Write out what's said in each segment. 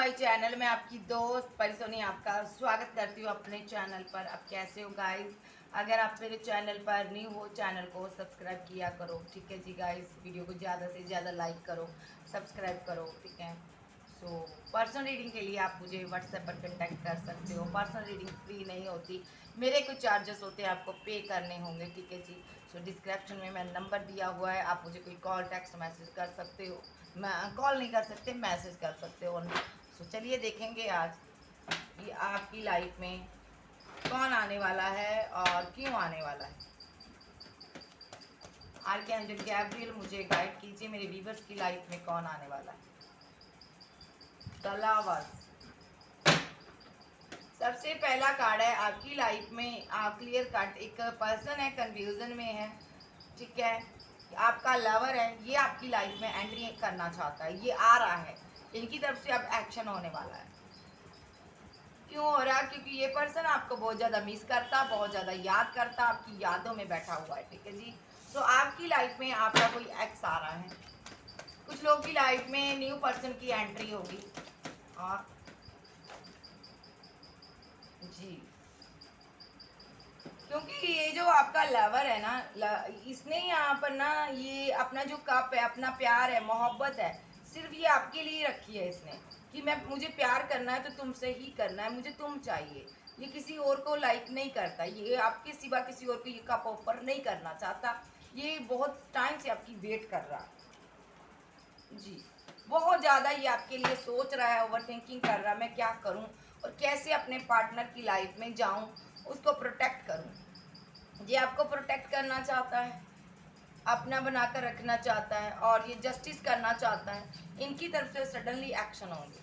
My channel में आपकी दोस्त परिसोनी आपका स्वागत करती हूँ अपने चैनल पर। अब कैसे हो गाइस? अगर आप मेरे चैनल पर न्यू हो, चैनल को सब्सक्राइब किया करो, ठीक है जी गाइस। वीडियो को ज़्यादा से ज़्यादा लाइक करो, सब्सक्राइब करो, ठीक है। सो पर्सनल रीडिंग के लिए आप मुझे व्हाट्सएप पर कांटेक्ट कर सकते हो। पर्सनल रीडिंग फ्री नहीं होती, मेरे कुछ चार्जेस होते हैं, आपको पे करने होंगे, ठीक है जी। सो डिस्क्रिप्शन में मैंने नंबर दिया हुआ है, आप मुझे कोई कॉल टेक्स्ट मैसेज कर सकते हो। मैं कॉल नहीं कर सकते, मैसेज कर सकते हो। सो चलिए देखेंगे आज कि आपकी लाइफ में कौन आने वाला है और क्यों आने वाला है। आर्कएंजल गैब्रियल मुझे गाइड कीजिए, मेरे व्यूअर्स की लाइफ में कौन आने वाला है। द लवर्स सबसे पहला कार्ड है आपकी लाइफ में। क्लियर कट एक पर्सन है, कंफ्यूजन में है, ठीक है। आपका लवर है, ये आपकी लाइफ में एंट्री करना चाहता है, ये आ रहा है, इनकी तरफ से अब एक्शन होने वाला है। क्यों हो रहा है? क्योंकि ये पर्सन आपको बहुत ज़्यादा मिस करता, बहुत ज़्यादा याद करता, आपकी यादों में बैठा हुआ है, ठीक है जी। तो आपकी लाइफ में आपका कोई एक्स आ रहा है, कुछ लोगों की लाइफ में न्यू पर्सन की एंट्री होगी। और जी, क्योंकि ये जो आपका लवर है ना, इसने यहाँ पर ना ये अपना जो कप है, अपना प्यार है, मोहब्बत है, सिर्फ ये आपके लिए रखी है इसने। कि मैं मुझे प्यार करना है तो तुमसे ही करना है, मुझे तुम चाहिए। ये किसी और को लाइक नहीं करता, ये आपके सिवा किसी और को ये कप ऑफर नहीं करना चाहता। ये बहुत टाइम से आपकी वेट कर रहा है जी। बहुत ज़्यादा ये आपके लिए सोच रहा है, ओवर थिंकिंग कर रहा है, मैं क्या करूँ और कैसे अपने पार्टनर की लाइफ में जाऊँ, उसको प्रोटेक्ट करूँ। ये आपको प्रोटेक्ट करना चाहता है, अपना बनाकर रखना चाहता है और ये जस्टिस करना चाहता है। इनकी तरफ से सडनली एक्शन होंगे,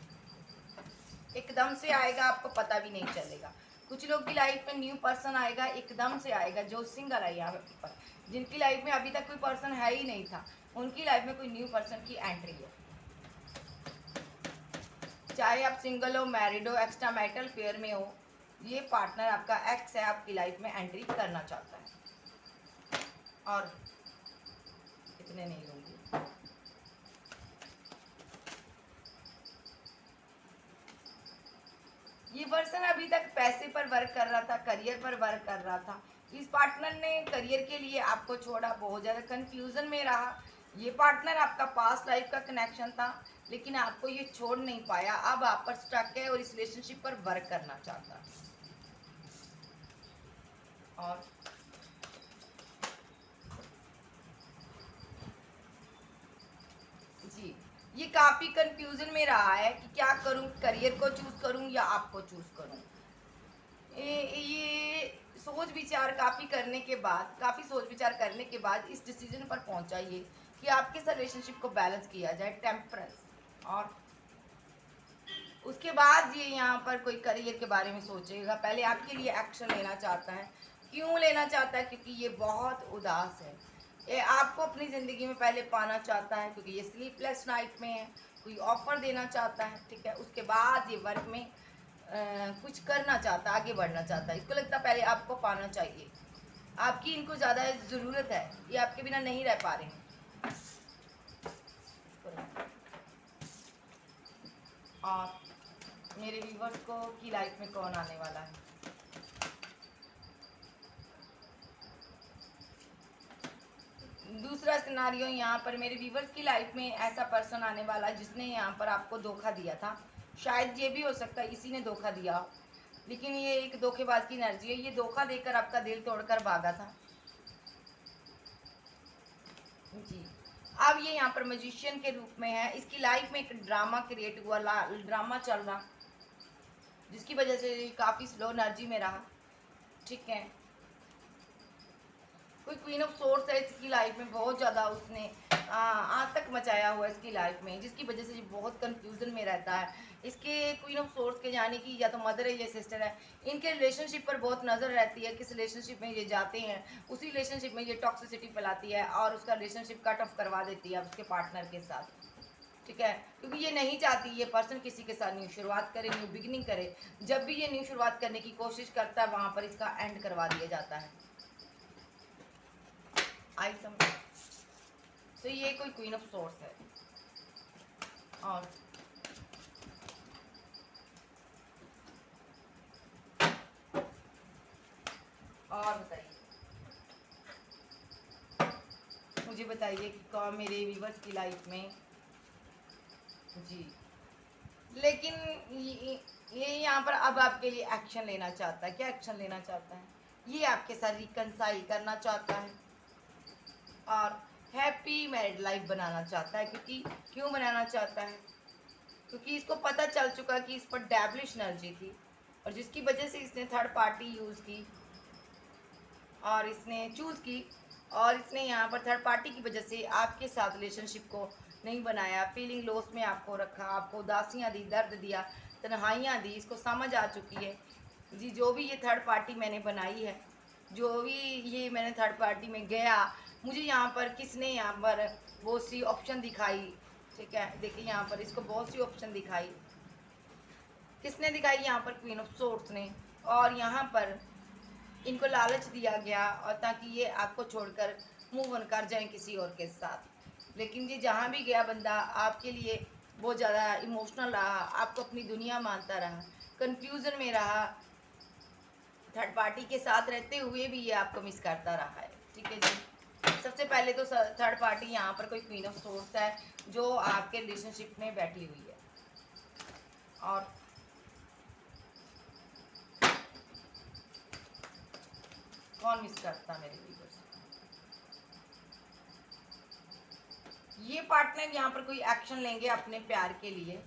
एकदम से आएगा, आपको पता भी नहीं चलेगा। कुछ लोग की लाइफ में न्यू पर्सन आएगा, एकदम से आएगा, जो सिंगल है यहाँ पर, जिनकी लाइफ में अभी तक कोई पर्सन है ही नहीं था, उनकी लाइफ में कोई न्यू पर्सन की एंट्री है। चाहे आप सिंगल हो, मैरिड हो, एक्स्ट्रा मैरिटल फेयर में हो, ये पार्टनर आपका एक्स है, आपकी लाइफ में एंट्री करना चाहता है। और इतने नहीं लूंगी। ये पर्सन अभी तक पैसे पर वर्क कर रहा था, करियर पर वर्क कर रहा था। इस पार्टनर ने करियर के लिए आपको छोड़ा, बहुत ज़्यादा कंफ्यूजन में रहा। ये पार्टनर आपका पास्ट लाइफ का कनेक्शन था, लेकिन आपको ये छोड़ नहीं पाया। अब आप पर स्टक है और इस रिलेशनशिप पर वर्क करना चाहता है। और जी, ये काफ़ी कंफ्यूजन में रहा है कि क्या करूं, करियर को चूज़ करूं या आपको चूज़ करूं। ये सोच विचार काफ़ी करने के बाद, काफ़ी सोच विचार करने के बाद इस डिसीजन पर पहुंचा ये कि आपके रिलेशनशिप को बैलेंस किया जाए, टेम्परेंस। और उसके बाद ये यहाँ पर कोई करियर के बारे में सोचेगा, पहले आपके लिए एक्शन लेना चाहता है। क्यों लेना चाहता है? क्योंकि ये बहुत उदास है, ये आपको अपनी ज़िंदगी में पहले पाना चाहता है, क्योंकि ये स्लीपलेस नाइट में है, कोई ऑफर देना चाहता है, ठीक है। उसके बाद ये वर्क में कुछ करना चाहता है, आगे बढ़ना चाहता है। इसको लगता है पहले आपको पाना चाहिए, आपकी इनको ज़्यादा ज़रूरत है, ये आपके बिना नहीं रह पा रहे हैं। और मेरे व्यूवर्स को की लाइफ में कौन आने वाला है? दूसरा सिनारियो, यहाँ पर मेरे व्यूवर्स की लाइफ में ऐसा पर्सन आने वाला है जिसने यहाँ पर आपको धोखा दिया था। शायद ये भी हो सकता है इसी ने धोखा दिया हो, लेकिन ये एक धोखेबाज की एनर्जी है। ये धोखा देकर आपका दिल तोड़कर भागा था जी। अब ये यहाँ पर मैजिशियन के रूप में है। इसकी लाइफ में एक ड्रामा क्रिएट हुआ, ड्रामा चल रहा, जिसकी वजह से काफ़ी स्लो एनर्जी में रहा, ठीक है। कोई क्वीन ऑफ सोर्स है इसकी लाइफ में, बहुत ज़्यादा उसने आतंक मचाया हुआ है इसकी लाइफ में, जिसकी वजह से ये बहुत कंफ्यूजन में रहता है। इसके क्वीन ऑफ सोर्स के जाने की या तो मदर है या सिस्टर है, इनके रिलेशनशिप पर बहुत नज़र रहती है। किस रिलेशनशिप में ये जाते हैं, उसी रिलेशनशिप में ये टॉक्सिसिटी फैलाती है और उसका रिलेशनशिप कट ऑफ करवा देती है उसके पार्टनर के साथ, ठीक है। क्योंकि ये नहीं चाहती ये पर्सन किसी के साथ न्यू शुरुआत करे, न्यू बिगिनिंग करे। जब भी ये न्यू शुरुआत करने की कोशिश करता है, वहाँ पर इसका एंड करवा दिया जाता है। आई समझ। तो ये कोई क्वीन ऑफ सोर्स है। और बताइए कि कौन मेरे व्यूवर्स की लाइफ में। जी, लेकिन ये यहाँ पर अब आपके लिए एक्शन लेना चाहता है। क्या एक्शन लेना चाहता है? ये आपके साथ रिकनसाइल करना चाहता है और हैप्पी मैरिड लाइफ बनाना चाहता है। क्योंकि क्यों बनाना चाहता है? क्योंकि इसको पता चल चुका कि इस पर डैबलिश एनर्जी थी और जिसकी वजह से इसने थर्ड पार्टी यूज़ की और इसने चूज़ की, और इसने यहाँ पर थर्ड पार्टी की वजह से आपके साथ रिलेशनशिप को नहीं बनाया, फीलिंग लॉस में आपको रखा, आपको उदासियाँ दी, दर्द दिया, तन्हाइयाँ दी। इसको समझ आ चुकी है जी, जो भी ये थर्ड पार्टी मैंने बनाई है, जो भी ये मैंने थर्ड पार्टी में गया, मुझे यहाँ पर किसने यहाँ पर बहुत सी ऑप्शन दिखाई। ठीक है, देखिए यहाँ पर इसको बहुत सी ऑप्शन दिखाई। किसने दिखाई? यहाँ पर क्वीन ऑफ सोर्ड्स ने। और यहाँ पर इनको लालच दिया गया और ताकि ये आपको छोड़कर मूव ऑन कर जाएं किसी और के साथ। लेकिन ये जहाँ भी गया बंदा आपके लिए बहुत ज़्यादा इमोशनल रहा, आपको अपनी दुनिया मानता रहा, कंफ्यूजन में रहा, थर्ड पार्टी के साथ रहते हुए भी ये आपको मिस करता रहा है। ठीक है जी, सबसे पहले तो थर्ड पार्टी यहाँ पर कोई क्वीन ऑफ सोर्स है जो आपके रिलेशनशिप में बैठी हुई है। और कौन मिस करता मेरे व्यूअर्स? ये पार्टनर यहाँ पर कोई एक्शन लेंगे अपने प्यार के लिए।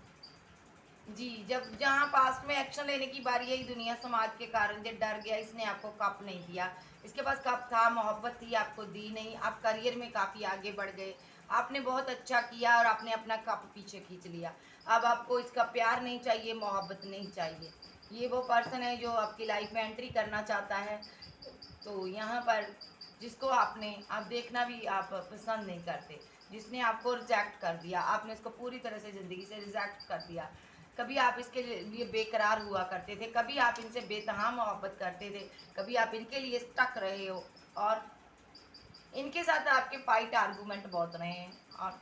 जी, जब जहाँ पास में एक्शन लेने की बारी आई, दुनिया समाज के कारण ये डर गया, इसने आपको कप नहीं दिया। इसके पास कप था, मोहब्बत थी, आपको दी नहीं। आप करियर में काफ़ी आगे बढ़ गए, आपने बहुत अच्छा किया और आपने अपना कप पीछे खींच लिया। अब आपको इसका प्यार नहीं चाहिए, मोहब्बत नहीं चाहिए। ये वो पर्सन है जो आपकी लाइफ में एंट्री करना चाहता है। तो यहाँ पर जिसको आप देखना भी आप पसंद नहीं करते, जिसने आपको रिजेक्ट कर दिया, आपने उसको पूरी तरह से ज़िंदगी से रिजेक्ट कर दिया। कभी आप इसके लिए बेकरार हुआ करते थे, कभी आप इनसे बेतहा मोहब्बत करते थे, कभी आप इनके लिए स्टक रहे हो और इनके साथ आपके फाइट आर्गूमेंट बहुत रहे हैं। और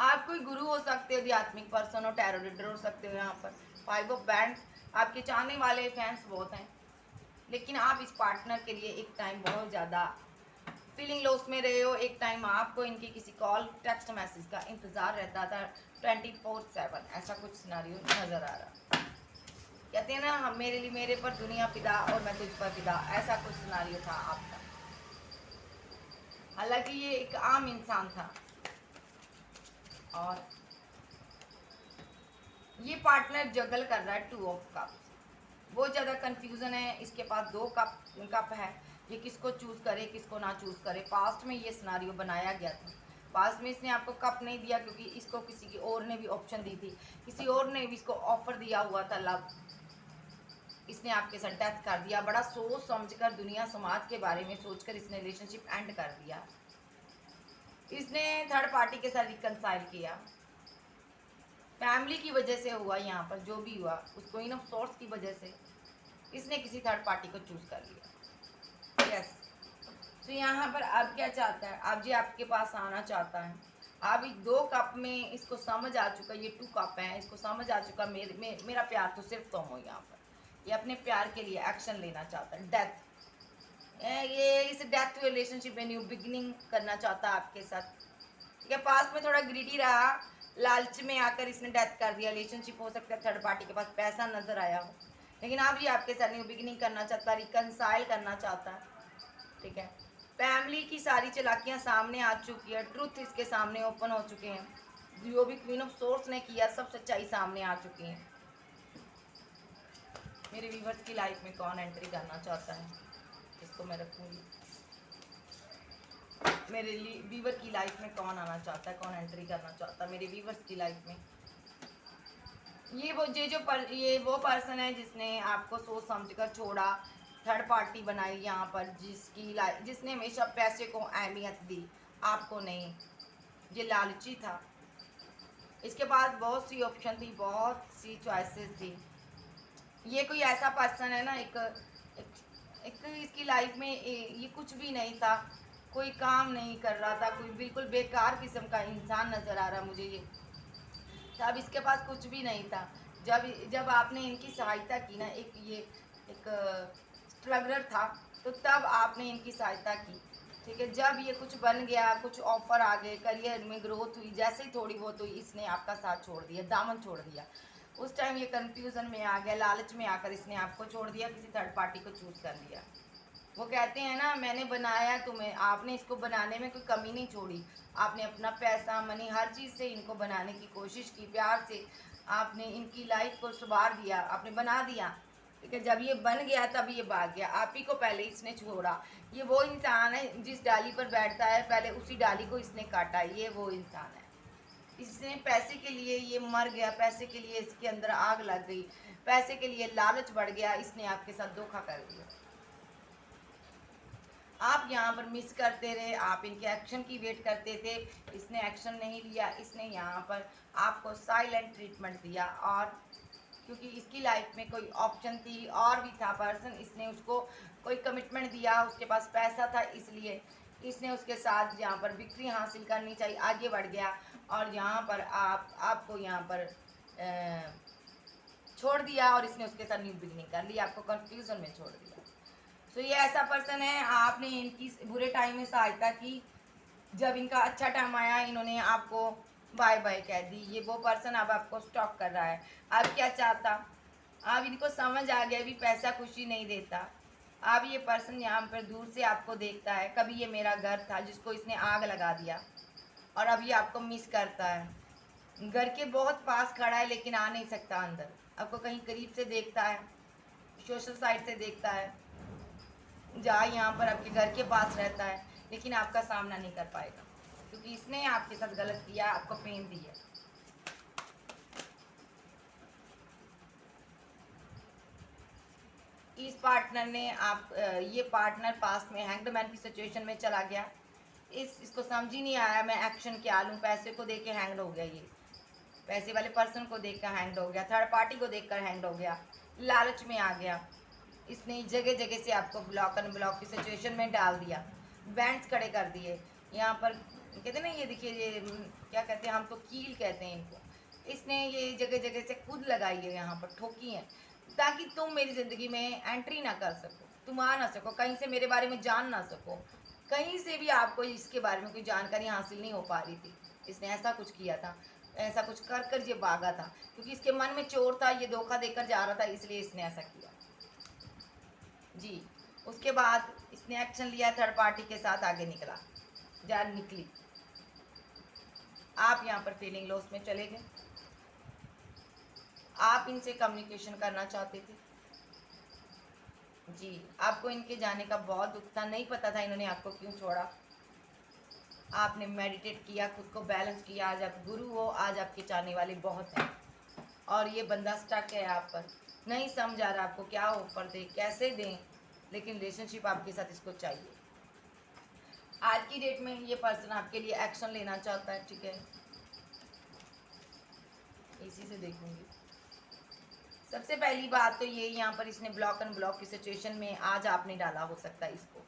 आप कोई गुरु हो सकते हो, आध्यात्मिक पर्सन हो, टैरो रीडर हो सकते हो। यहाँ पर फाइव ऑफ बैंड्स, आपके चाहने वाले फैंस बहुत हैं, लेकिन आप इस पार्टनर के लिए एक टाइम बहुत ज़्यादा फीलिंग लॉस में रहे हो। एक टाइम आपको इनकी किसी कॉल टेक्स्ट मैसेज का इंतज़ार रहता था 24/7, ऐसा कुछ सिनेरियो नज़र आ रहा। कहते हैं ना, हम मेरे लिए मेरे पर दुनिया फिदा और मैं तुझ पर फिदा, ऐसा कुछ सिनेरियो था आपका। हालांकि ये एक आम इंसान था और ये पार्टनर जगल कर रहा है 2 ऑफ कप्स। बहुत ज़्यादा कन्फ्यूज़न है, इसके पास 2 कप है, ये किसको चूज़ करे किसको ना चूज़ करे। पास्ट में ये सिनारियो बनाया गया था, पास्ट में इसने आपको कप नहीं दिया क्योंकि इसको किसी की और ने भी ऑप्शन दी थी, किसी और ने भी इसको ऑफर दिया हुआ था लव। इसने आपके साथ डेथ कर दिया, बड़ा सोच समझकर, दुनिया समाज के बारे में सोचकर इसने रिलेशनशिप एंड कर दिया। इसने थर्ड पार्टी के साथ रिकनसाइल किया, फैमिली की वजह से हुआ। यहाँ पर जो भी हुआ उसको इन ऑफ सोर्स की वजह से इसने किसी थर्ड पार्टी को चूज कर लिया। यस, तो यहाँ पर अब क्या चाहता है? अब जी आपके पास आना चाहता है। अब 2 कप में इसको समझ आ चुका, ये 2 कप है, इसको समझ आ चुका मेरा प्यार तो सिर्फ तुम हो। यहाँ पर ये अपने प्यार के लिए एक्शन लेना चाहता है। डेथ, ये इस डेथ रिलेशनशिप में न्यू बिगिनिंग करना चाहता है आपके साथ। ठीक है, पास में थोड़ा ग्रीडी रहा, लालच में आकर इसने डेथ कर दिया रिलेशनशिप। हो सकता है थर्ड पार्टी के पास पैसा नजर आया हो, लेकिन अब ये आपके साथ न्यू बिगिनिंग करना चाहता है, रिकनसाइल करना चाहता है। ठीक है, फैमिली की सारी चालाकियां सामने आ चुकी है, ट्रुथ इसके सामने ओपन हो चुके हैं, जो भी क्वीन ऑफ सोर्स ने किया सब सच्चाई सामने आ चुकी है। मेरे व्यूवर्स की लाइफ में कौन एंट्री करना चाहता है, इसको मैं रखूँगी। मेरे व्यूवर की लाइफ में कौन आना चाहता है, कौन एंट्री करना चाहता है मेरे व्यूवर्स की लाइफ में। ये वो पर्सन है जिसने आपको सोच समझकर छोड़ा, थर्ड पार्टी बनाई यहाँ पर, जिसने हमेशा पैसे को अहमियत दी, आपको नहीं। ये लालची था, इसके पास बहुत सी ऑप्शन थी, बहुत सी चॉइसेस थी। ये कोई ऐसा पर्सन है ना, एक इसकी लाइफ में ये कुछ भी नहीं था, कोई काम नहीं कर रहा था, कोई बिल्कुल बेकार किस्म का इंसान नज़र आ रहा मुझे ये। तब इसके पास कुछ भी नहीं था, जब आपने इनकी सहायता की ना, एक स्ट्रगलर था, तो तब आपने इनकी सहायता की। ठीक है। जब ये कुछ बन गया, कुछ ऑफर आ गए, करियर में ग्रोथ हुई, जैसे ही थोड़ी बहुत हुई, इसने आपका साथ छोड़ दिया, दामन छोड़ दिया। उस टाइम ये कंफ्यूजन में आ गया, लालच में आकर इसने आपको छोड़ दिया, किसी थर्ड पार्टी को चूज कर लिया। वो कहते हैं ना, मैंने बनाया तुम्हें, आपने इसको बनाने में कोई कमी नहीं छोड़ी। आपने अपना पैसा, मनी, हर चीज़ से इनको बनाने की कोशिश की, प्यार से आपने इनकी लाइफ को सुधार दिया, आपने बना दिया। ठीक है। जब ये बन गया तब ये भाग गया, आप ही को पहले इसने छोड़ा। ये वो इंसान है जिस डाली पर बैठता है, पहले उसी डाली को इसने काटा। ये वो इंसान है। इसने पैसे के लिए ये मर गया, पैसे के लिए इसके अंदर आग लग गई, पैसे के लिए लालच बढ़ गया, इसने आपके साथ धोखा कर दिया। आप यहाँ पर मिस करते रहे, आप इनके एक्शन की वेट करते थे, इसने एक्शन नहीं लिया, इसने यहाँ पर आपको साइलेंट ट्रीटमेंट दिया। और क्योंकि इसकी लाइफ में कोई ऑप्शन थी और भी था पर्सन, इसने उसको कोई कमिटमेंट दिया, उसके पास पैसा था, इसलिए इसने उसके साथ यहाँ पर विक्ट्री हासिल करनी चाहिए, आगे बढ़ गया। और यहाँ पर आपको यहाँ पर छोड़ दिया, और इसने उसके साथ न्यू बिगिनिंग कर ली, आपको कंफ्यूजन में छोड़ दिया। तो ये ऐसा पर्सन है, आपने इनकी बुरे टाइम में सहायता की, जब इनका अच्छा टाइम आया इन्होंने आपको बाय बाय कह दी। ये वो पर्सन अब आपको स्टॉक कर रहा है। अब क्या चाहता, अब इनको समझ आ गया भी पैसा खुशी नहीं देता। अब ये पर्सन यहाँ पर दूर से आपको देखता है, कभी ये मेरा घर था जिसको इसने आग लगा दिया, और अब ये आपको मिस करता है। घर के बहुत पास खड़ा है लेकिन आ नहीं सकता अंदर, आपको कहीं करीब से देखता है, सोशल साइड से देखता है, जहाँ यहाँ पर आपके घर के पास रहता है, लेकिन आपका सामना नहीं कर पाएगा, क्योंकि इसने आपके साथ गलत किया, आपको पेन दिया। इस पार्टनर ने ये पार्टनर पास्ट में हैंग्ड मैन की सिचुएशन में चला गया। इसको समझ ही नहीं आया मैं एक्शन क्या लूँ, पैसे को देख के हैंग्ड हो गया। ये पैसे वाले पर्सन को देख कर हैंग्ड हो गया, थर्ड पार्टी को देख कर हैंग्ड हो गया, लालच में आ गया। इसने जगह जगह से आपको ब्लॉक अनब्लॉक की सिचुएशन में डाल दिया, बैंड्स खड़े कर दिए। यहाँ पर कहते ना, ये देखिए, ये क्या कहते हैं, हम तो कील कहते हैं इनको। इसने ये जगह जगह से खुद लगाई है, यहाँ पर ठोकी है, ताकि तुम मेरी ज़िंदगी में एंट्री ना कर सको, तुम आ ना सको, कहीं से मेरे बारे में जान ना सको, कहीं से भी आपको इसके बारे में कोई जानकारी हासिल नहीं हो पा रही थी। इसने ऐसा कुछ किया था, ऐसा कुछ कर कर ये भागा था, क्योंकि इसके मन में चोर था, ये धोखा देकर जा रहा था, इसलिए इसने ऐसा किया जी। उसके बाद इसने एक्शन लिया, थर्ड पार्टी के साथ आगे निकला, जान निकली। आप यहाँ पर फीलिंग लॉस में चले गए, आप इनसे कम्युनिकेशन करना चाहते थे जी। आपको इनके जाने का बहुत दुख था, नहीं पता था इन्होंने आपको क्यों छोड़ा। आपने मेडिटेट किया, खुद को बैलेंस किया, आज आप गुरु हो, आज आपके चाहने वाले बहुत हैं, और ये बंदा स्टक है आप पर, नहीं समझ आ रहा आपको क्या ऑफर दे, कैसे दें, लेकिन रिलेशनशिप आपके साथ इसको चाहिए। आज की डेट में ये पर्सन आपके लिए एक्शन लेना चाहता है, ठीक है। इसी से देखूंगी। सबसे पहली बात तो ये, यहाँ पर इसने ब्लॉक एंड ब्लॉक की सिचुएशन में आज आपने डाला हो सकता है इसको।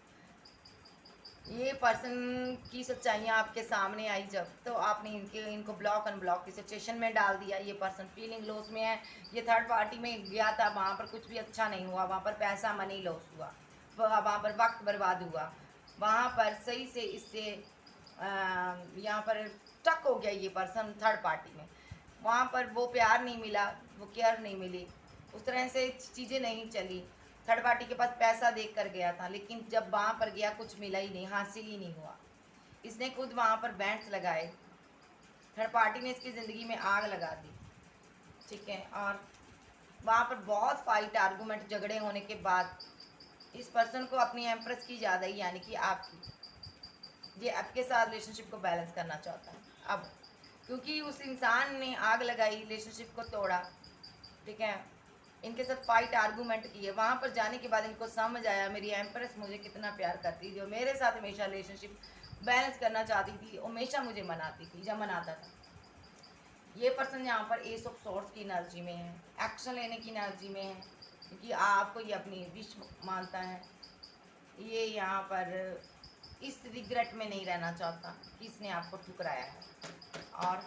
ये पर्सन की सच्चाइयाँ आपके सामने आई जब, तो आपने इनको ब्लॉक एंड ब्लॉक की सिचुएशन में डाल दिया। ये पर्सन फीलिंग लॉस में है, ये थर्ड पार्टी में गया था, वहाँ पर कुछ भी अच्छा नहीं हुआ, वहाँ पर पैसा मनी लॉस हुआ, वहाँ पर वक्त बर्बाद हुआ, वहाँ पर सही से इससे यहाँ पर स्टक हो गया ये पर्सन थर्ड पार्टी में। वहाँ पर वो प्यार नहीं मिला, वो केयर नहीं मिली, उस तरह से चीज़ें नहीं चली। थर्ड पार्टी के पास पैसा देख कर गया था, लेकिन जब वहाँ पर गया कुछ मिला ही नहीं, हासिल ही नहीं हुआ। इसने खुद वहाँ पर बैंड्स लगाए, थर्ड पार्टी ने इसकी ज़िंदगी में आग लगा दी, ठीक है। और वहाँ पर बहुत फाइट, आर्गूमेंट, झगड़े होने के बाद इस पर्सन को अपनी एम्प्रेस की याद आई, यानी कि आपकी, ये आपके साथ रिलेशनशिप को बैलेंस करना चाहता है अब, क्योंकि उस इंसान ने आग लगाई, रिलेशनशिप को तोड़ा, ठीक है। इनके साथ फाइट, आर्गूमेंट किए, वहाँ पर जाने के बाद इनको समझ आया मेरी एम्प्रेस मुझे कितना प्यार करती थी, और मेरे साथ हमेशा रिलेशनशिप बैलेंस करना चाहती थी, हमेशा मुझे मनाती थी जब मनाता था। ये पर्सन यहाँ पर एस ऑफ सोर्स की एनर्जी में है, एक्शन लेने की एनर्जी में है, क्योंकि आपको ये अपनी विश मानता है। ये यहाँ पर इस रिग्रेट में नहीं रहना चाहता कि इसने आपको ठुकराया है, और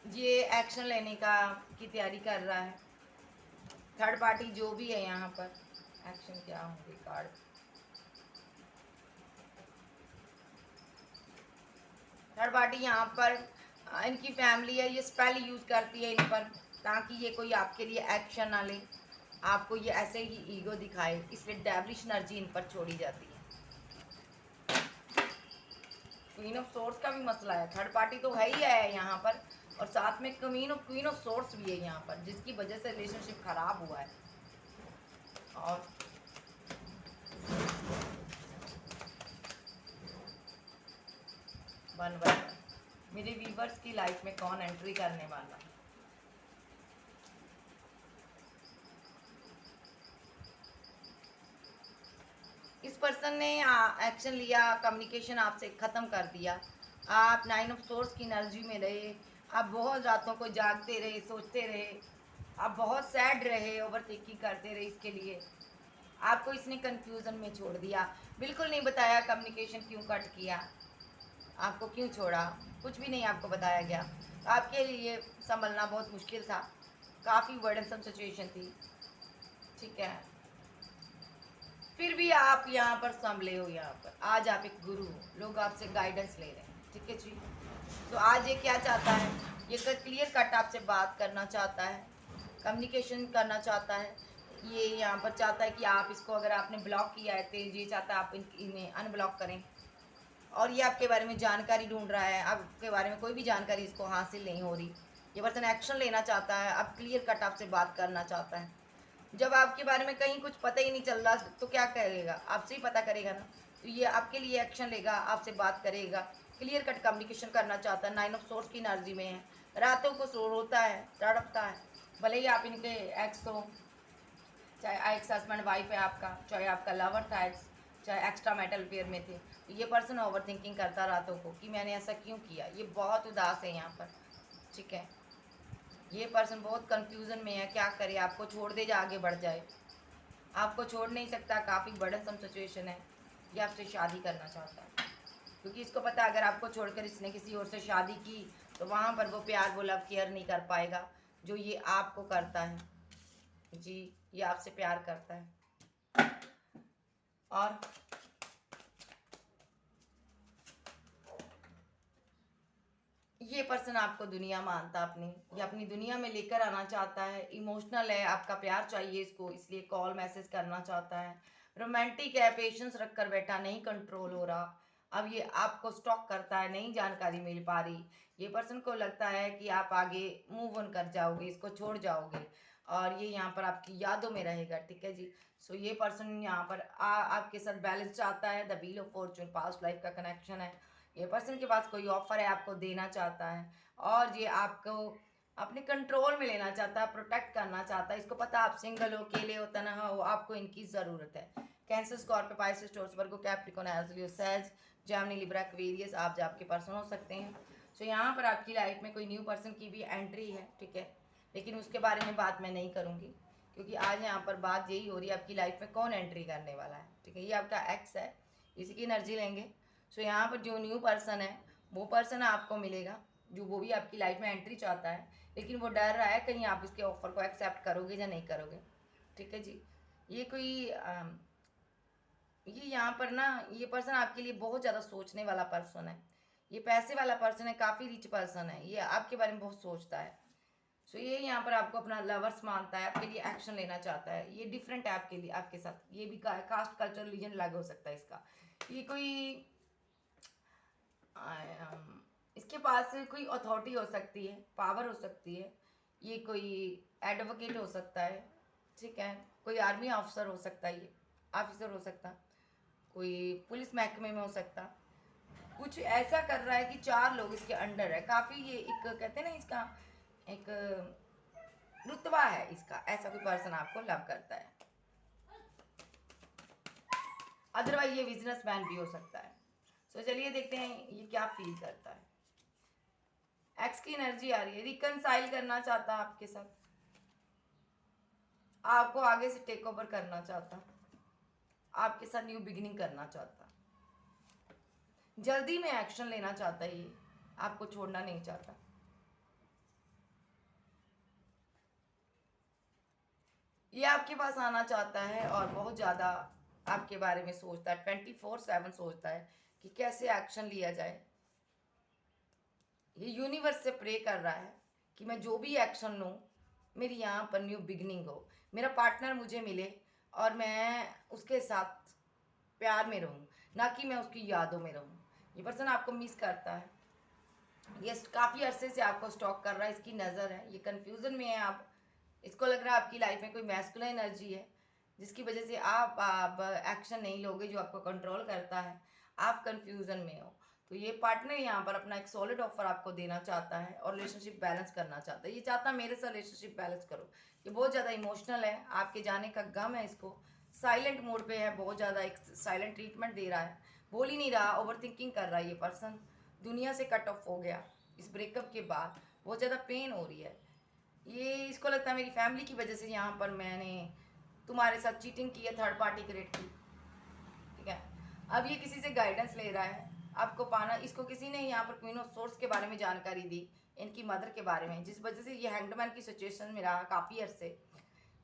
ये एक्शन लेने की तैयारी कर रहा है। थर्ड पार्टी जो भी है यहाँ पर एक्शन क्या होंगे कार्ड। थर्ड पार्टी यहाँ पर इनकी फैमिली है, ये स्पेल यूज करती है इन पर, ताकि ये कोई आपके लिए एक्शन ना ले, आपको ये ऐसे ही ईगो दिखाए, इसलिए डेविलिश एनर्जी इन पर छोड़ी जाती है। क्वीन ऑफ सोर्स का भी मसला है, थर्ड पार्टी तो है ही है यहाँ पर, और साथ में क्वीन ऑफ सोर्स भी है यहाँ पर, जिसकी वजह से रिलेशनशिप खराब हुआ है। और वन बाय वन मेरे व्यूवर्स की लाइफ में कौन एंट्री करने वाला है। इस पर्सन ने एक्शन लिया, कम्युनिकेशन आपसे ख़त्म कर दिया, आप 9 ऑफ सोर्स की एनर्जी में रहे, आप बहुत रातों को जागते रहे, सोचते रहे, आप बहुत सैड रहे, ओवर थिंकिंग करते रहे, इसके लिए आपको इसने कंफ्यूजन में छोड़ दिया, बिल्कुल नहीं बताया कम्युनिकेशन क्यों कट किया, आपको क्यों छोड़ा, कुछ भी नहीं आपको बताया गया। आपके लिए संभलना बहुत मुश्किल था, काफ़ी बर्डनसम सिचुएशन थी, ठीक है, फिर भी आप यहाँ पर संभले हो, यहाँ पर आज आप एक गुरु हो, लोग आपसे गाइडेंस ले रहे हैं, ठीक है जी। तो आज ये क्या चाहता है, ये क्लियर कट आपसे बात करना चाहता है, कम्युनिकेशन करना चाहता है, ये यहाँ पर चाहता है कि आप इसको, अगर आपने ब्लॉक किया है तो ये चाहता है आप इन्हें अनब्लॉक करें, और ये आपके बारे में जानकारी ढूंढ रहा है, आपके बारे में कोई भी जानकारी इसको हासिल नहीं हो रही, ये पर्सन एक्शन लेना चाहता है, अब क्लियर कट आपसे बात करना चाहता है। जब आपके बारे में कहीं कुछ पता ही नहीं चल रहा तो क्या करेगा, आपसे ही पता करेगा ना, तो ये आपके लिए एक्शन लेगा, आपसे बात करेगा, क्लियर कट कम्युनिकेशन करना चाहता है, 9 ऑफ सोर्स की एनर्जी में है, रातों को रोता है, तड़पता है, भले ही आप इनके एक्स हो, चाहे एक्स हस्बैंड वाइफ है आपका, चाहे आपका लवर था एक्स, चाहे एक्स्ट्रा मेटल पेयर में थे, तो ये पर्सन ओवर थिंकिंग करता रातों को कि मैंने ऐसा क्यों किया, ये बहुत उदास है यहाँ पर, ठीक है, ये पर्सन बहुत कंफ्यूजन में है, क्या करे, आपको छोड़ दे या आगे बढ़ जाए, आपको छोड़ नहीं सकता, काफ़ी बर्डनसम सिचुएशन है, ये आपसे शादी करना चाहता है, क्योंकि इसको पता है अगर आपको छोड़कर इसने किसी और से शादी की तो वहाँ पर वो प्यार, वो लव, केयर नहीं कर पाएगा जो ये आपको करता है जी, ये आपसे प्यार करता है। और ये पर्सन आपको दुनिया मानता अपनी, ये अपनी दुनिया में लेकर आना चाहता है, इमोशनल है, आपका प्यार चाहिए इसको, इसलिए कॉल मैसेज करना चाहता है, रोमांटिक है, पेशेंस रख कर बैठा, नहीं कंट्रोल हो रहा, अब ये आपको स्टॉक करता है, नहीं जानकारी मिल पा रही, ये पर्सन को लगता है कि आप आगे मूव ऑन कर जाओगे, इसको छोड़ जाओगे, और ये यहाँ पर आपकी यादों में रहेगा, ठीक है जी। सो ये पर्सन यहाँ पर आपके साथ बैलेंस चाहता है, the wheel of Fortune past life का कनेक्शन है, ये पर्सन के पास कोई ऑफर है, आपको देना चाहता है, और ये आपको अपने कंट्रोल में लेना चाहता है, प्रोटेक्ट करना चाहता है, इसको पता आप सिंगल हो, अकेले हो, तनहा हो, आपको इनकी ज़रूरत है। कैंसर, स्कॉर्पियो, पाइसेस, टॉरस, वर्गो, कैप्रिकॉर्न, एरियो, सेज, जेमिनी, लिब्रा, एक्वेरियस, आप जो आपके पर्सन हो सकते हैं। सो यहाँ पर आपकी लाइफ में कोई न्यू पर्सन की भी एंट्री है, ठीक है, लेकिन उसके बारे में बात मैं नहीं करूँगी, क्योंकि आज यहाँ पर बात यही हो रही है आपकी लाइफ में कौन एंट्री करने वाला है, ठीक है, ये आपका एक्स है, इसी की एनर्जी लेंगे। सो यहाँ पर जो न्यू पर्सन है वो पर्सन आपको मिलेगा, जो वो भी आपकी लाइफ में एंट्री चाहता है, लेकिन वो डर रहा है कहीं आप इसके ऑफर को एक्सेप्ट करोगे या नहीं करोगे, ठीक है जी। ये कोई ये यहाँ पर ना, ये पर्सन आपके लिए बहुत ज़्यादा सोचने वाला पर्सन है, ये पैसे वाला पर्सन है, काफ़ी रिच पर्सन है, ये आपके बारे में बहुत सोचता है। सो ये यहाँ पर आपको अपना लवर्स मानता है, आपके लिए एक्शन लेना चाहता है, ये डिफरेंट है आपके लिए, आपके साथ, ये भी कास्ट, कल्चर, रिलीजन अलग हो सकता है इसका, ये कोई इसके पास कोई अथॉरिटी हो सकती है, पावर हो सकती है, ये कोई एडवोकेट हो सकता है, ठीक है, कोई आर्मी ऑफिसर हो सकता है, ये ऑफिसर हो सकता, कोई पुलिस महकमे में हो सकता, कुछ ऐसा कर रहा है कि 4 लोग इसके अंडर है, काफ़ी ये एक कहते हैं ना, इसका एक रुतबा है इसका, ऐसा कोई पर्सन आपको लव करता है, अदरवाइज ये बिजनेसमैन भी हो सकता है। सो चलिए देखते हैं ये क्या फील करता है। एक्स की एनर्जी आ रही है, रिकनसाइल करना चाहता है आपके साथ, आपको आगे से टेक ओवर करना चाहता, आपके साथ न्यू बिगिनिंग करना चाहता, जल्दी में एक्शन लेना चाहता है, ये आपको छोड़ना नहीं चाहता। ये आपके पास आना चाहता है और बहुत ज़्यादा आपके बारे में सोचता है, 24/7 सोचता है कि कैसे एक्शन लिया जाए। ये यूनिवर्स से प्रे कर रहा है कि मैं जो भी एक्शन लूँ, मेरी यहाँ पर न्यू बिगिनिंग हो, मेरा पार्टनर मुझे मिले और मैं उसके साथ प्यार में रहूँ, ना कि मैं उसकी यादों में रहूँ। ये पर्सन आपको मिस करता है, ये काफ़ी अरसे से आपको स्टॉक कर रहा है, इसकी नज़र है, ये कन्फ्यूज़न में है आप। इसको लग रहा है आपकी लाइफ में कोई मैस्कुलिन एनर्जी है, जिसकी वजह से आप एक्शन नहीं लोगे, जो आपको कंट्रोल करता है। आप कन्फ्यूज़न में हो, तो ये पार्टनर यहाँ पर अपना एक सॉलिड ऑफर आपको देना चाहता है और रिलेशनशिप बैलेंस करना चाहता है। ये चाहता है मेरे साथ रिलेशनशिप बैलेंस करो। ये बहुत ज़्यादा इमोशनल है, आपके जाने का गम है इसको। साइलेंट मोड पे है, बहुत ज़्यादा एक साइलेंट ट्रीटमेंट दे रहा है, बोल ही नहीं रहा, ओवर थिंकिंग कर रहा है। ये पर्सन दुनिया से कट ऑफ हो गया इस ब्रेकअप के बाद, बहुत ज़्यादा पेन हो रही है। ये इसको लगता है मेरी फैमिली की वजह से यहाँ पर मैंने तुम्हारे साथ चीटिंग की है, थर्ड पार्टी क्रिएट की, ठीक है। अब ये किसी से गाइडेंस ले रहा है आपको पाना। इसको किसी ने यहाँ पर क्वीन ऑफ सोर्स के बारे में जानकारी दी, इनकी मदर के बारे में, जिस वजह से ये हैंगडमैन की सिचुएशन में रहा काफ़ी अरसे।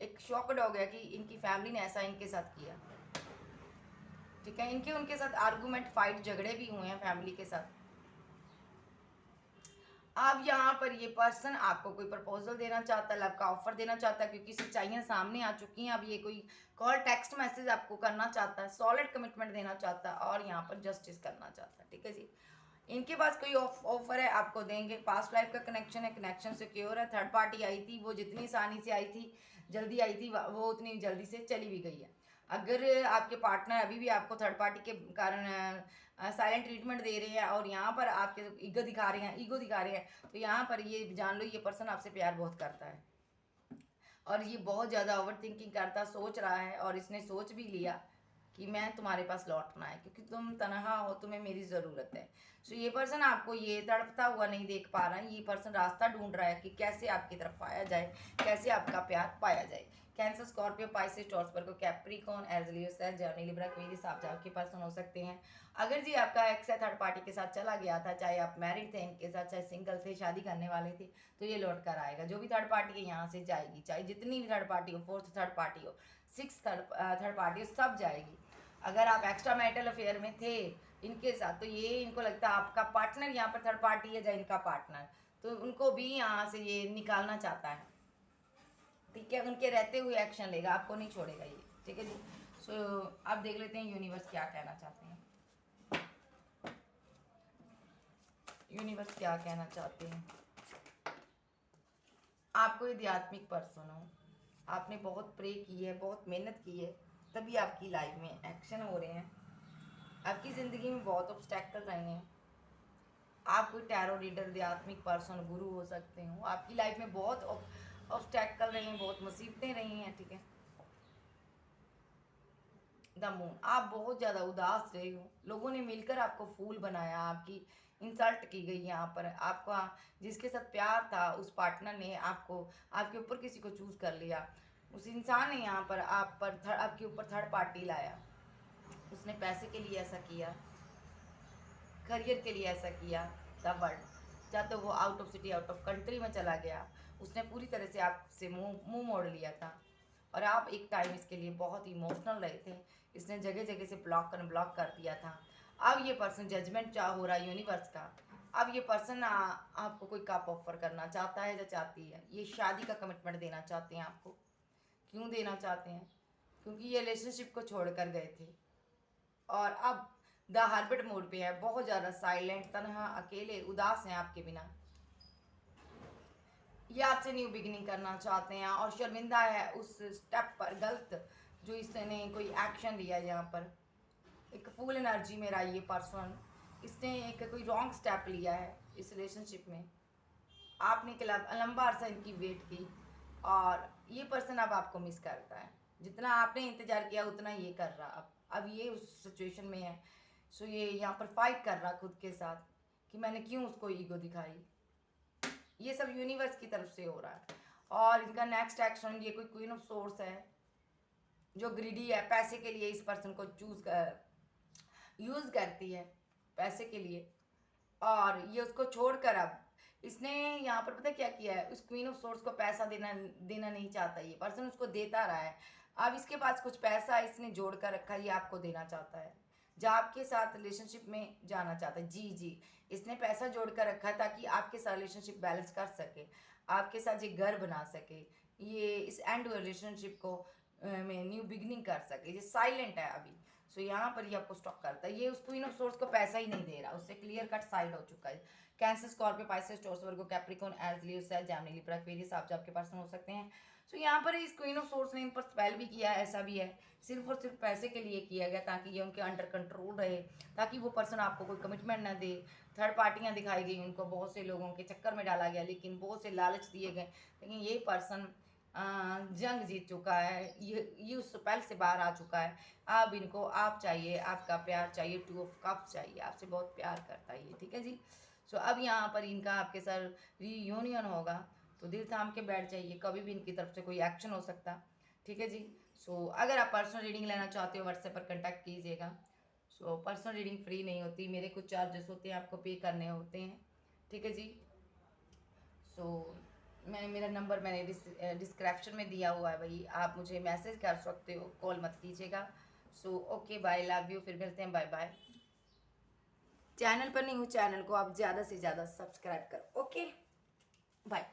एक शॉकड हो गया कि इनकी फैमिली ने ऐसा इनके साथ किया, ठीक है। इनके उनके साथ आर्गूमेंट, फाइट, झगड़े भी हुए हैं फैमिली के साथ। अब यहाँ पर ये पर्सन आपको कोई प्रपोजल देना चाहता है, लव का ऑफर देना चाहता है, क्योंकि सच्चाइयाँ सामने आ चुकी हैं। अब ये कोई कॉल, टेक्स्ट मैसेज आपको करना चाहता है, सॉलिड कमिटमेंट देना चाहता है और यहाँ पर जस्टिस करना चाहता है, ठीक है जी। इनके पास कोई ऑफर है, आपको देंगे। पास्ट लाइफ का कनेक्शन है, कनेक्शन सिक्योर है। थर्ड पार्टी आई थी, वो जितनी आसानी से आई थी, जल्दी आई थी, वो उतनी जल्दी से चली भी गई है। अगर आपके पार्टनर अभी भी आपको थर्ड पार्टी के कारण साइलेंट ट्रीटमेंट दे रहे हैं और यहाँ पर आपके ईगो दिखा रहे हैं, तो यहाँ पर ये जान लो ये पर्सन आपसे प्यार बहुत करता है और ये बहुत ज़्यादा ओवर थिंकिंग करता, सोच रहा है और इसने सोच भी लिया कि मैं तुम्हारे पास लौटना है, क्योंकि तुम तनहा हो, तुम्हें मेरी ज़रूरत है। सो ये पर्सन आपको ये तड़पता हुआ नहीं देख पा रहा है। ये पर्सन रास्ता ढूंढ रहा है कि कैसे आपकी तरफ आया जाए, कैसे आपका प्यार पाया जाए। Cancer, Scorpio, Pisces, Taurus, Virgo, Capricorn, Aries, Gemini, Libra, Aquarius आप आपके पर्सन हो सकते हैं। अगर जी आपका एक्स है थर्ड पार्टी के साथ चला गया था, चाहे आप मैरिड थे इनके साथ, चाहे सिंगल थे, शादी करने वाले थे, तो ये लौट कर आएगा। जो भी थर्ड पार्टी है यहाँ से जाएगी, चाहे जितनी भी थर्ड पार्टी हो, फोर्थ थर्ड पार्टी हो, सिक्स थर्ड पार्टी हो, सब जाएगी। अगर आप एक्स्ट्रा मैरिटल अफेयर में थे इनके साथ, तो ये इनको लगता है आपका पार्टनर यहाँ पर थर्ड पार्टी है, या इनका पार्टनर, तो उनको भी यहाँ से ये निकालना चाहता है, ठीक है। उनके रहते हुए एक्शन लेगा, आपको नहीं छोड़ेगा ये, ठीक है जी। सो आप देख लेते हैं यूनिवर्स क्या कहना चाहते हैं। यूनिवर्स क्या कहना चाहते हैं। आपको आध्यात्मिक पर्सन हो, आपने बहुत प्रे की है, बहुत मेहनत की है, तभी आपकी लाइफ में एक्शन हो रहे हैं। आपकी ज़िंदगी में बहुत ऑब्स्टैकल रहे हैं। आप कोई टैरो रीडर, आध्यात्मिक पर्सन, गुरु हो सकते हो। आपकी लाइफ में बहुत ऑब्स्टैकल रहे हैं, बहुत मुसीबतें रही हैं, ठीक है। द मून, आप बहुत ज़्यादा उदास रहे हो, लोगों ने मिलकर आपको फूल बनाया, आपकी इंसल्ट की गई यहाँ पर। आपका जिसके साथ प्यार था उस पार्टनर ने आपको, आपके ऊपर किसी को चूज़ कर लिया। उस इंसान ने यहाँ पर आपके ऊपर थर्ड पार्टी लाया। उसने पैसे के लिए ऐसा किया, करियर के लिए ऐसा किया, द वर्ल्ड। या तो वो out of city, out of country में चला गया, उसने पूरी तरह से आपसे मुंह मोड़ लिया था और आप एक टाइम इसके लिए बहुत इमोशनल रहे थे। इसने जगह जगह से ब्लॉक कर दिया था। अब ये पर्सन जजमेंट चाह हो रहा है यूनिवर्स का। अब ये पर्सन आपको कोई कप ऑफर करना चाहता है या चाहती है। ये शादी का कमिटमेंट देना चाहते हैं आपको। क्यों देना चाहते हैं? क्योंकि ये रिलेशनशिप को छोड़ कर गए थे और अब द हार्बिट मोड पे है, बहुत ज़्यादा साइलेंट, तनहा, अकेले, उदास हैं आपके बिना। ये आपसे न्यू बिगिनिंग करना चाहते हैं और शर्मिंदा है उस स्टेप पर, गलत जो इसने कोई एक्शन लिया। यहाँ पर एक फुल एनर्जी में रहा ये पर्सन, इसने एक कोई रॉन्ग स्टेप लिया है इस रिलेशनशिप में। आपने लंबा अरसा इनकी वेट की और ये पर्सन अब आपको मिस करता है। जितना आपने इंतज़ार किया उतना ये कर रहा। अब ये उस सिचुएशन में है। सो ये यहाँ पर फाइट कर रहा खुद के साथ कि मैंने क्यों उसको ईगो दिखाई। ये सब यूनिवर्स की तरफ से हो रहा है और इनका नेक्स्ट एक्शन, ये कोई क्वीन ऑफ सोर्स है जो ग्रीडी है, पैसे के लिए इस पर्सन को यूज़ करती है पैसे के लिए, और ये उसको छोड़कर अब इसने यहाँ पर पता क्या किया है, उस क्वीन ऑफ सोर्स को पैसा देना देना नहीं चाहता, ये पर्सन उसको देता रहा है। अब इसके पास कुछ पैसा इसने जोड़ कर रखा है, ये आपको देना चाहता है, जो आपके साथ रिलेशनशिप में जाना चाहता है। जी जी, इसने पैसा जोड़ कर रखा है ताकि आपके साथ रिलेशनशिप बैलेंस कर सके, आपके साथ ये घर बना सके, ये इस एंड रिलेशनशिप को में न्यू बिगनिंग कर सके। ये साइलेंट है अभी, सो यहाँ पर ये आपको स्टॉक करता है। ये उस क्वीन ऑफ सोर्स को पैसा ही नहीं दे रहा, उससे क्लियर कट साइड हो चुका है। कैंसर, स्कॉर्पियो, पाइसेस, टॉरस, वर्गो, कैप्रिकॉर्न, एरीज, लियो, सेज, जेमिनी, लिब्रा, एक्वेरियस आप जो आपके पर्सन हो सकते हैं। सो यहाँ पर इस क्वीन ऑफ सोर्स ने इन पर स्पेल भी किया है, ऐसा भी है, सिर्फ और सिर्फ पैसे के लिए किया गया ताकि ये उनके अंडर कंट्रोल रहे, ताकि वो पर्सन आपको कोई कमिटमेंट ना दे। थर्ड पार्टियाँ दिखाई गई उनको, बहुत से लोगों के चक्कर में डाला गया, लेकिन बहुत से लालच दिए गए, लेकिन ये पर्सन जंग जीत चुका है, ये उस स्पेल से बाहर आ चुका है। अब इनको आप चाहिए, आपका प्यार चाहिए, 2 ऑफ कप्स चाहिए, आपसे बहुत प्यार करता है ये, ठीक है जी। सो अब यहाँ पर इनका आपके साथ रीयूनियन होगा, तो दिल थाम के बैठ जाइए, कभी भी इनकी तरफ से कोई एक्शन हो सकता, ठीक है जी। सो अगर आप पर्सनल रीडिंग लेना चाहते हो व्हाट्सएप पर कॉन्टैक्ट कीजिएगा। सो पर्सनल रीडिंग फ्री नहीं होती, मेरे कुछ चार्जेस होते हैं, आपको पे करने होते हैं, ठीक है जी। सो मेरा नंबर मैंने डिस्क्रिप्शन में दिया हुआ है भाई, आप मुझे मैसेज कर सकते हो, कॉल मत कीजिएगा। So okay bye, love you, फिर मिलते हैं, बाय बाय। चैनल पर नहीं हूँ, चैनल को आप ज़्यादा से ज़्यादा सब्सक्राइब करो, ओके बाय।